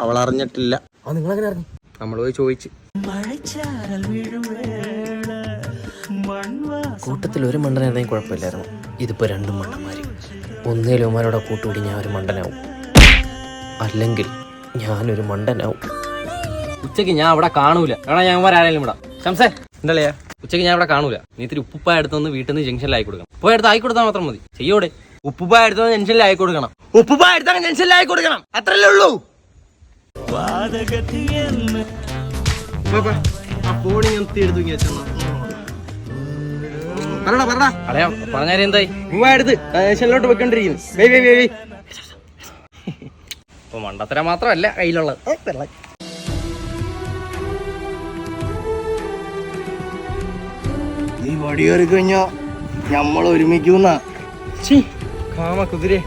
അവൾ അറിഞ്ഞിട്ടില്ല. നിങ്ങളെങ്ങനെ അറിഞ്ഞു? നമ്മൾ പോയി ചോദിച്ചു. കൂട്ടത്തിൽ ഒരു മണ്ടനായിരുന്നെങ്കിൽ കുഴപ്പമില്ലായിരുന്നു. ഇതിപ്പോ രണ്ടും മണ്ടന്മാര്. ഒന്നേലും ഉമാരോടെ കൂട്ടുകൂടി ഞാൻ ഒരു മണ്ടനാവും, അല്ലെങ്കിൽ ഞാനൊരു മണ്ടനാവും. ഉച്ചക്ക് ഞാൻ അവിടെ കാണൂല. കാരണം ഞാൻ ആരെങ്കിലും വിടാം. ശംസേ എന്തല്ലേ, ഉച്ചക്ക് ഞാൻ ഇവിടെ കാണൂല. നീ ഇത്തിരി ഉപ്പുപ്പായ എടുത്തൊന്ന് വീട്ടിൽ നിന്ന് ജംഗ്ഷനിൽ ആയി കൊടുക്കണം. പോയി എടുത്ത് ആയി കൊടുത്താൽ മാത്രം മതി. ചെയ്യോടെ. ഉപ്പുപ്പായ എടുത്തൊന്ന് ജംഗ്ഷനിൽ ആയി കൊടുക്കണം. ഉപ്പുപ്പായ എടുത്താൽ ജംഗ്ഷനിൽ ആയി കൊടുക്കണം. അത്രല്ലേ ഉള്ളൂ. പറഞ്ഞാൽ എന്തായി? എടുത്ത് ജംഗ്ഷനിലോട്ട് പോയിക്കൊണ്ടിരിക്കുന്നു. ഇപ്പൊ മണ്ടത്തര മാത്രമല്ല കയ്യിലുള്ളത്. ഈ വടി കയറി കഴിഞ്ഞാ നമ്മൾ ഒരുമിക്കുന്ന കാമ കുതിരെ.